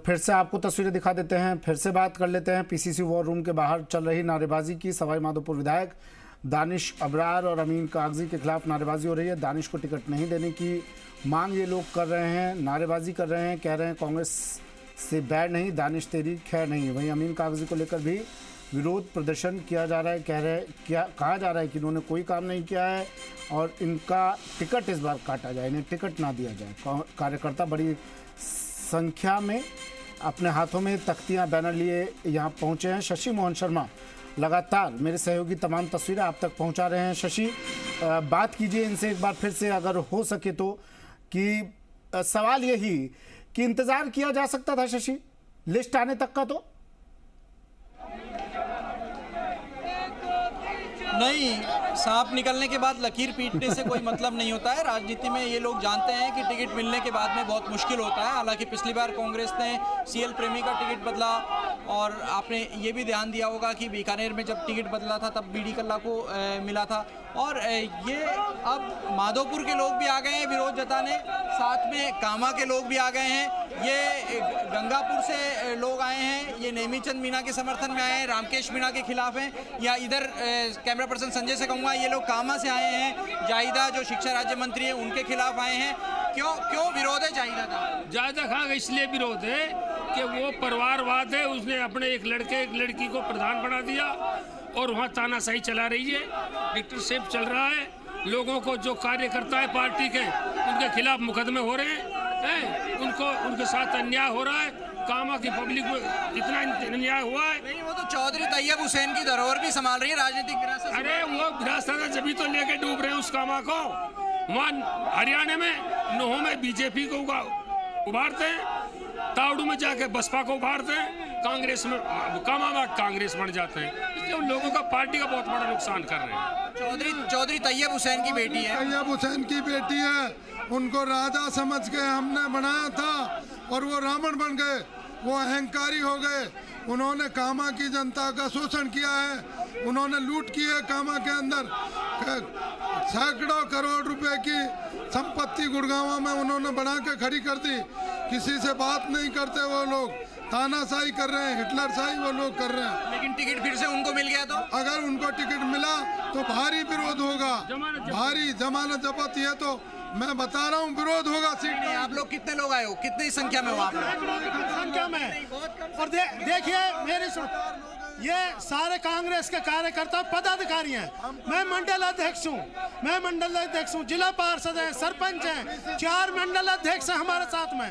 फिर से आपको तस्वीरें दिखा देते हैं, फिर से बात कर लेते हैं पीसीसी वॉर रूम के बाहर चल रही नारेबाजी की। सवाई माधोपुर विधायक दानिश अबरार और अमीन कागजी के खिलाफ नारेबाजी हो रही है। दानिश को टिकट नहीं देने की मांग ये लोग कर रहे हैं, नारेबाजी कर रहे हैं, कह रहे हैं कांग्रेस से बैड नहीं, दानिश तेरी खैर नहीं है। वहीं अमीन कागजी को लेकर भी विरोध प्रदर्शन किया जा रहा है, कहा जा रहा है कि इन्होंने कोई काम नहीं किया है और इनका टिकट इस बार काटा जाए, इन्हें टिकट ना दिया जाए। कार्यकर्ता बड़ी संख्या में अपने हाथों में तख्तियां बैनर लिए यहाँ पहुँचे हैं। शशि मोहन शर्मा लगातार मेरे सहयोगी तमाम तस्वीरें आप तक पहुँचा रहे हैं। शशि, बात कीजिए इनसे एक बार फिर से अगर हो सके तो, कि सवाल यही कि इंतज़ार किया जा सकता था शशि लिस्ट आने तक का, तो नहीं, सांप निकलने के बाद लकीर पीटने से कोई मतलब नहीं होता है। राजनीति में ये लोग जानते हैं कि टिकट मिलने के बाद में बहुत मुश्किल होता है। हालांकि पिछली बार कांग्रेस ने सीएल प्रेमी का टिकट बदला और आपने ये भी ध्यान दिया होगा कि बीकानेर में जब टिकट बदला था तब बीडी कल्ला को मिला था। और ये अब माधोपुर के लोग भी आ गए हैं विरोध जताने, साथ में कामा के लोग भी आ गए हैं, ये गंगापुर से लोग आए हैं, ये नेमीचंद मीणा के समर्थन में आए हैं, रामकेश मीणा के खिलाफ हैं, या इधर कैमरा पर्सन संजय से कहूँगा ये लोग कामा से आए हैं, जाहिदा जो शिक्षा राज्य मंत्री है उनके खिलाफ आए हैं। क्यों विरोध है जाहिदा का? जाहिदा खान का इसलिए विरोध है कि वो परिवारवाद है, उसने अपने एक लड़के एक लड़की को प्रधान बना दिया और वहाँ तानाशाही चला रही है, डिक्टेटरशिप चल रहा है। लोगों को जो कार्यकर्ता है पार्टी के उनके खिलाफ मुकदमे हो रहे हैं, उनके साथ अन्याय हो रहा है। कामा की पब्लिक में इतना अन्याय हुआ है। नहीं, वो तो चौधरी तैयब हुसैन की धरोहर भी संभाल रही है राजनीतिक विरासत। अरे वो विरासत जब तो लेके डूब रहे हैं उस कामा को। वहाँ हरियाणा में नोह में बीजेपी को उभारते हैं, तावड़ू में जाके बसपा को उभारते हैं, कांग्रेस में कामा में कांग्रेस बन जाते हैं। इसलिए उन लोगों का पार्टी का बहुत बड़ा नुकसान कर रहे हैं। चौधरी तैयब हुसैन की बेटी है, तैयब हुसैन की बेटी है, उनको राजा समझ के हमने बनाया था और वो रावण बन गए, वो अहंकारी हो गए। उन्होंने कामा की जनता का शोषण किया है, उन्होंने लूट की है। कामा के अंदर सैकड़ों करोड़ रुपए की संपत्ति गुड़गांव में उन्होंने बना के खड़ी कर दी। किसी से बात नहीं करते वो लोग, तानाशाही कर रहे हैं, हिटलरशाही वो लोग कर रहे हैं। लेकिन टिकट फिर से उनको मिल गया तो अगर उनको टिकट मिला तो भारी विरोध होगा, भारी जमानत जब्त है तो मैं बता रहा हूँ विरोध होगा। सीट नहीं, आप लोग कितने लोग आए हो, कितनी संख्या में हो आप लोग? संख्या में। और देखिए मेरी ये सारे कांग्रेस के कार्यकर्ता पदाधिकारी हैं। मैं मंडल अध्यक्ष हूँ, जिला पार्षद हैं, सरपंच हैं, 4 मंडल अध्यक्ष हैं हमारे साथ में।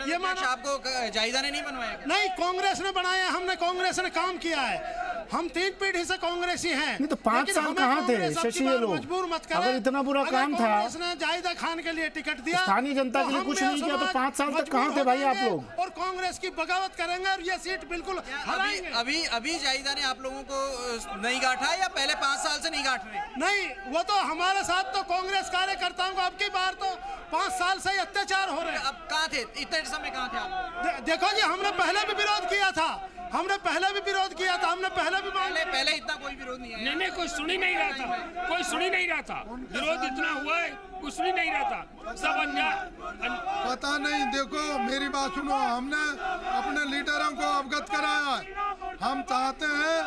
ये आपको जाहिदा ने नहीं बनवाया? नहीं, कांग्रेस ने बनाया, हमने कांग्रेस ने काम किया है। हम 3 पीढ़ी से कांग्रेसी हैं। नहीं तो 5 साल कहाँ थे शशि ये लोग? मजबूर मत करें। अगर इतना बुरा काम था, कांग्रेस ने जाहिदा खान के लिए टिकट दिया, स्थानीय जनता के लिए कुछ नहीं किया, तो 5 साल तक कहाँ थे भाई आप लोग? और कांग्रेस की बगावत करेंगे और ये सीट बिल्कुल हराएंगे। अभी जाहिदा ने आप लोगों को नहीं गांठा या पहले 5 साल से नहीं गांठ रहे? नहीं, वो तो हमारे साथ तो कांग्रेस कार्यकर्ताओं को अब की बार तो 5 साल से अत्याचार हो रहे हैं। अब कहाँ थे इतने समय, कहाँ थे आप? देखो जी, हमने पहले भी विरोध किया था, हमने पहले भी पहले इतना कोई विरोध नहीं है। नहीं, कोई सुन ही नहीं रहा था, कोई सुन ही नहीं रहा था। विरोध इतना हुआ है, कुछ सुन ही नहीं रहा था, सब अन्याय। पता नहीं, देखो मेरी बात सुनो, हमने अपने लीडरों को अवगत कराया है। हम चाहते हैं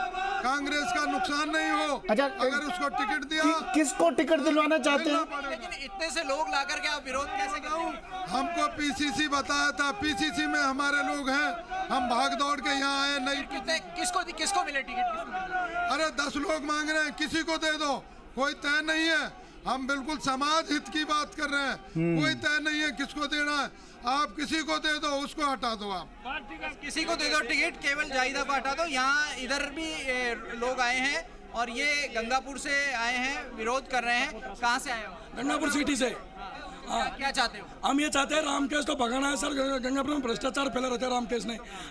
कांग्रेस का नुकसान नहीं हो। अच्छा, अगर उसको टिकट दिया, किसको टिकट दिलवाना चाहते हैं? लेकिन इतने से लोग ला करके आप विरोध कैसे करें? हमको पीसीसी बताया था, पीसीसी में हमारे लोग हैं, हम भाग दौड़ के यहाँ आए। नहीं, किसको मिले टिकट? अरे 10 लोग मांग रहे हैं, किसी को दे दो, कोई तय नहीं है। हम बिल्कुल समाज हित की बात कर रहे हैं, कोई तय नहीं है किसको देना है। आप किसी को दे दो, उसको हटा दो, आप किसी को दे दो टिकट, केवल जाहिदा को हटा दो। यहाँ इधर भी लोग आए हैं और ये गंगापुर से आए हैं, विरोध कर रहे हैं। कहाँ से आए हो? गंगापुर सिटी से। क्या चाहते हो? हम ये चाहते हैं रामकेश को भगाना है सर। गंगापुर में भ्रष्टाचार फैला रहता है।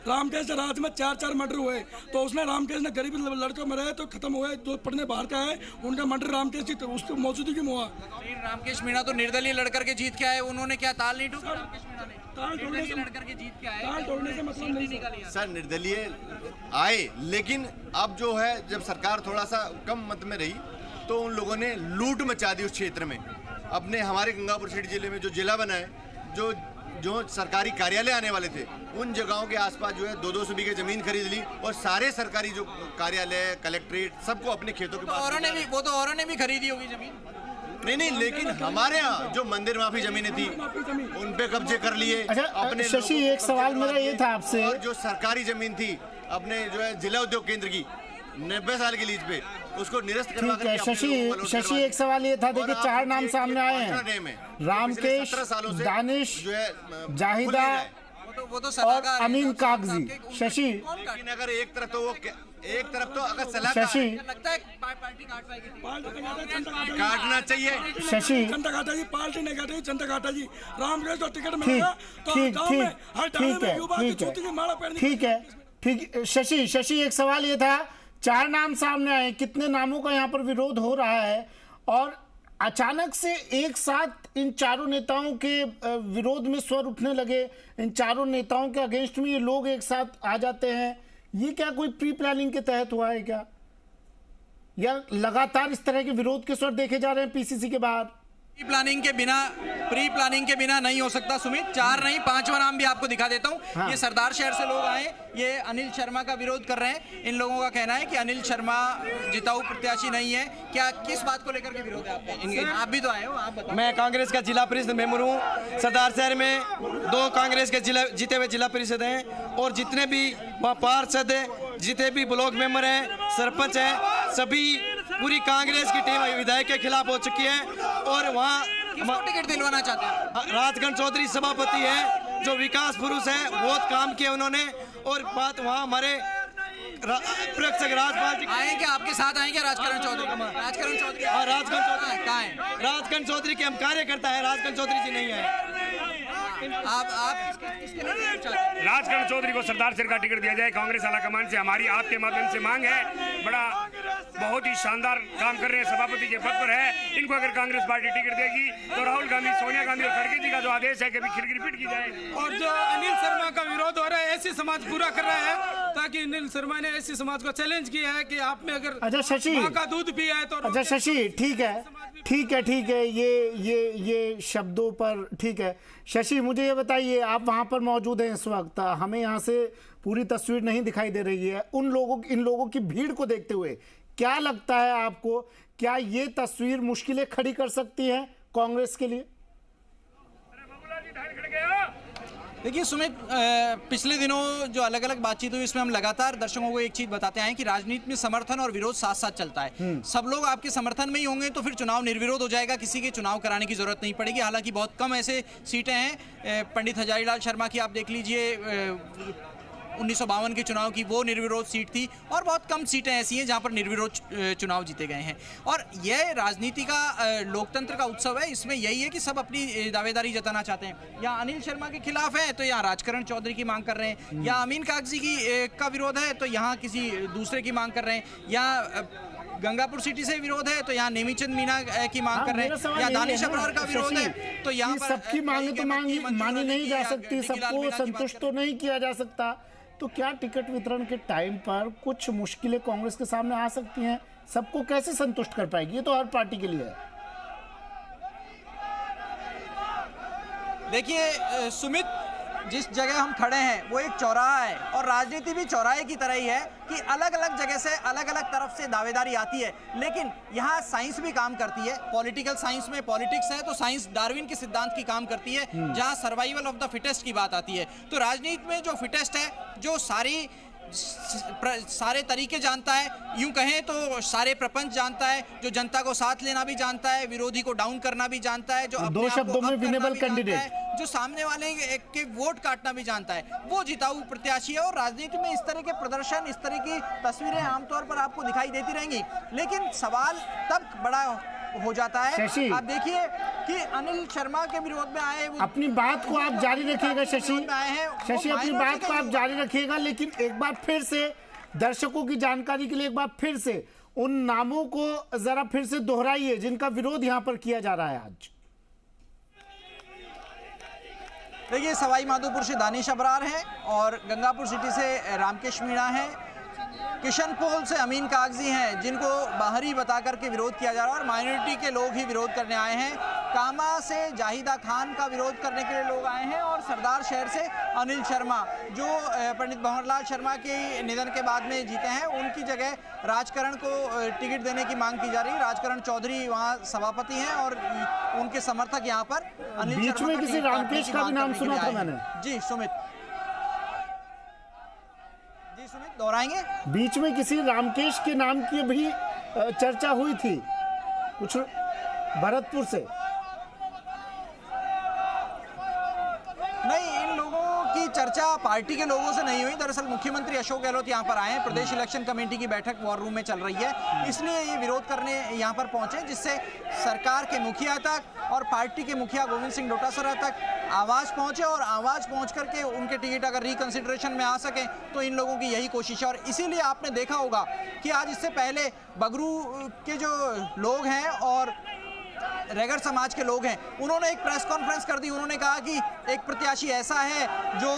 रामकेश रात में 4 मर्डर हुए, तो उसने रामकेश ने गरीब लड़कों में रहे तो खत्म हुए। जो पढ़ने बाहर का है उनका मर्डर रामकेश की उसकी मौजूदगी में हुआ। रामकेश मीणा तो निर्दलीय लड़कर के जीत के आए, उन्होंने क्या ताल नहीं ठोकी? रामकेश मीणा ने लड़कर के जीत के आए, ताल तोड़ने से मतलब नहीं निकाली सर। निर्दलीय आए, लेकिन अब जो है जब सरकार थोड़ा सा कम मत में रही तो उन लोगों ने लूट मचा दी उस क्षेत्र में। अपने हमारे गंगापुर सिटी जिले में जो जिला बना है, जो जो सरकारी कार्यालय आने वाले थे उन जगहों के आसपास जो है 200 बीघे जमीन खरीद ली और सारे सरकारी जो कार्यालय कलेक्ट्रेट सबको अपने खेतों के पास औरों ने भी खरीदी होगी जमीन। नहीं, लेकिन हमारे यहाँ जो मंदिर माफी जमीनें थी उन पे कब्जे कर लिए। अच्छा, अपने शशि एक सवाल मेरा ये था आपसे, और जो सरकारी जमीन थी अपने जो है जिला उद्योग केंद्र की 90 साल की लीज पे उसको निरस्त करवा ठीक है। शशि एक सवाल ये था, देखिए 4 नाम सामने आए हैं, रामकेश, दानिश, जाहिदा और अमीन कागजी। शशि अगर एक तरफ तो अगर सलाह शशि लगता है पार्टी काट पाएगी, काटना चाहिए। शशि जनता काटा जी, पार्टी नहीं काटेगी, जनता काटा जी। रामकेश तो टिकट ठीक मिलेगा तो ठीक गांव में हर ठीक थाने ठीक में है युवा की ठीक जूती की माला है पहननी। ठीक है ठीक। शशि एक सवाल ये था, 4 नाम सामने आए, कितने नामों का यहाँ पर विरोध हो रहा है और अचानक से एक साथ इन चारों नेताओं के विरोध में स्वर उठने लगे, इन चारों नेताओं के अगेंस्ट में ये लोग एक साथ आ जाते हैं, ये क्या कोई प्री प्लानिंग के तहत हुआ है क्या, या लगातार इस तरह के विरोध के स्वर देखे जा रहे हैं पीसीसी के बाहर? प्री प्लानिंग के बिना नहीं हो सकता सुमित। 4 नहीं 5वां नाम भी आपको दिखा देता हूँ। हाँ। ये सरदार शहर से लोग आए, ये अनिल शर्मा का विरोध कर रहे हैं। इन लोगों का कहना है कि अनिल शर्मा जिताऊ प्रत्याशी नहीं है। क्या किस बात को लेकर के विरोध है आपका? आप भी तो आए हो, आप बताओ। मैं कांग्रेस का जिला परिषद मेंबर हूँ। सरदार शहर में 2 कांग्रेस के जीते हुए जिला परिषद हैं और जितने भी वहाँ पार्षद जितने भी ब्लॉक मेंबर हैं, सरपंच हैं, सभी पूरी कांग्रेस की टीम विधायक के खिलाफ हो चुकी है और वहाँ टिकट दिलवाना चाहते हैं। राजगढ़ चौधरी सभापति है जो विकास पुरुष है, बहुत काम किए उन्होंने। और बात वहाँ हमारे प्रेक्षक राजपाल जी आएंगे, आपके साथ आएंगे राजकरण चौधरी। राजगढ़ चौधरी कहाँ है? राजगढ़ चौधरी के हम कार्यकर्ता है, राजगढ़ चौधरी जी नहीं है। आप किसके लिए चाहते हैं? राजकरण चौधरी को सरदार शहर का टिकट दिया जाए। कांग्रेस आला कमान से हमारी आपके माध्यम से मांग है। बहुत ही शानदार काम कर रहे हैं, सभापति के पद पर है। इनको अगर कांग्रेस पार्टी टिकट देगी तो राहुल गांधी, सोनिया गांधी और खड़गे जी का जो आदेश है कि रिपीट की जाए। और जो अनिल शर्मा का विरोध हो रहा है, ऐसी समाज पूरा कर रहा है, ताकि अनिल शर्मा ने ऐसी समाज को चैलेंज किया है कि आप में अगर अच्छा शशि, मां का दूध पिया है तो अच्छा शशि ठीक है, ये शब्दों पर ठीक है। शशि मुझे ये बताइए, आप वहां पर मौजूद हैं इस वक्त, हमें यहाँ से पूरी तस्वीर नहीं दिखाई दे रही है। इन लोगों की भीड़ को देखते हुए क्या लगता है आपको, क्या ये तस्वीर मुश्किलें खड़ी कर सकती है कांग्रेस के लिए? देखिए सुमित, पिछले दिनों जो अलग अलग बातचीत हुई इसमें हम लगातार दर्शकों को एक चीज बताते हैं कि राजनीति में समर्थन और विरोध साथ साथ चलता है। सब लोग आपके समर्थन में ही होंगे तो फिर चुनाव निर्विरोध हो जाएगा, किसी के चुनाव कराने की जरूरत नहीं पड़ेगी। हालांकि बहुत कम ऐसे सीटें हैं, पंडित हजारीलाल शर्मा की आप देख लीजिए 1952 के चुनाव की वो निर्विरोध सीट थी, और बहुत कम सीटें ऐसी हैं जहां पर निर्विरोध चुनाव जीते गए हैं। और यह राजनीति का लोकतंत्र का उत्सव है, इसमें यही है कि सब अपनी दावेदारी जताना चाहते हैं। या अनिल शर्मा के खिलाफ है तो यहाँ राजकरण चौधरी की मांग कर रहे हैं, या अमीन कागजी का विरोध है तो यहाँ किसी दूसरे की मांग कर रहे हैं, या गंगापुर सिटी से विरोध है तो यहाँ नेमीचंद मीना की मांग कर रहे हैं, या दानिश अब्रार का विरोध है तो यहाँ पर सबकी मांगे तो मानी नहीं जा सकती, सबको संतुष्ट तो नहीं किया जा सकता। तो क्या टिकट वितरण के टाइम पर कुछ मुश्किलें कांग्रेस के सामने आ सकती हैं? सबको कैसे संतुष्ट कर पाएगी? ये तो हर पार्टी के लिए है। देखिए सुमित, जिस जगह हम खड़े हैं वो एक चौराहा है, और राजनीति भी चौराहे की तरह ही है कि अलग अलग जगह से अलग अलग तरफ से दावेदारी आती है। लेकिन यहाँ साइंस भी काम करती है। पॉलिटिकल साइंस में पॉलिटिक्स है तो साइंस डार्विन के सिद्धांत की काम करती है, जहाँ सर्वाइवल ऑफ द फिटेस्ट की बात आती है। तो राजनीति में जो फिटेस्ट है, जो सारे तरीके जानता है, यूं कहें तो सारे प्रपंच जानता है, जो जनता को साथ लेना भी जानता है, विरोधी को डाउन करना भी जानता है, जो दो शब्दों में विनेबल कैंडिडेट, जो सामने वाले के वोट काटना भी जानता है, वो जिताऊ प्रत्याशी है। और राजनीति में इस तरह के प्रदर्शन, इस तरह की तस्वीरें आमतौर पर आपको दिखाई देती रहेंगी। लेकिन सवाल तब बड़ा हो जाता है, आप देखिए कि अनिल शर्मा के विरोध में आए, अपनी बात को आप जारी रखिएगा शशि, अपनी बात को आप जारी रखिएगा। लेकिन एक बार फिर से दर्शकों की जानकारी के लिए एक बार फिर से उन नामों को जरा फिर से दोहराइए जिनका विरोध यहाँ पर किया जा रहा है आज। देखिए, सवाई माधोपुर से दानिश अब्रार है और गंगापुर सिटी से रामकेश मीणा है, किशनपोल से अमीन कागजी हैं जिनको बाहरी बता करके विरोध किया जा रहा है और माइनॉरिटी के लोग ही विरोध करने आए हैं। कामा से जाहिदा खान का विरोध करने के लिए लोग आए हैं और सरदार शहर से अनिल शर्मा जो पंडित भंवरलाल शर्मा के निधन के बाद में जीते हैं, उनकी जगह राजकरण को टिकट देने की मांग की जा रही है। राजकरण चौधरी वहाँ सभापति हैं और उनके समर्थक यहाँ पर अनिल बीच में किसी रामकेश का भी नाम सुना था मैंने। जी सुमित दोहराएंगे। बीच में किसी रामकेश के नाम की भी चर्चा हुई थी कुछ भरतपुर से। नहीं, इन लोगों की चर्चा पार्टी के लोगों से नहीं हुई। दरअसल मुख्यमंत्री अशोक गहलोत यहाँ पर आए हैं, प्रदेश इलेक्शन कमेटी की बैठक वॉर रूम में चल रही है, इसलिए ये विरोध करने यहाँ पर पहुंचे, जिससे सरकार के मुखिया तक और पार्टी के मुखिया गोविंद सिंह डोटासरा तक आवाज पहुंचे और आवाज पहुंच करके उनके टिकट अगर रिकंसिडरेशन में आ सके तो इन लोगों की यही कोशिश है। और इसीलिए आपने देखा होगा कि आज इससे पहले बगरू के जो लोग हैं और रैगर समाज के लोग हैं, उन्होंने एक प्रेस कॉन्फ्रेंस कर दी। उन्होंने कहा कि एक प्रत्याशी ऐसा है जो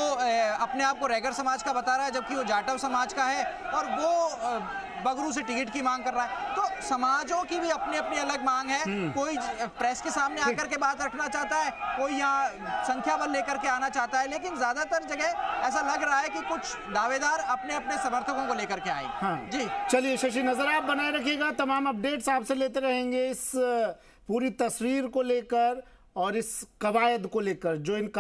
अपने आप को रैगर समाज का बता रहा है जबकि वो जाटव समाज का है और वो बगरू से टिकट की मांग कर रहा है। तो समाजों की भी अपनी अपनी अलग मांग है। कोई प्रेस के सामने आकर के बात रखना चाहता है, कोई यहाँ संख्या बल लेकर के आना चाहता है, लेकिन ज्यादातर जगह ऐसा लग रहा है कि कुछ दावेदार अपने अपने समर्थकों को लेकर के आए। जी चलिए शशि, नजर आप बनाए रखिएगा, तमाम अपडेट्स आपसे लेते रहेंगे इस पूरी तस्वीर को लेकर और इस कवायद को लेकर जो इन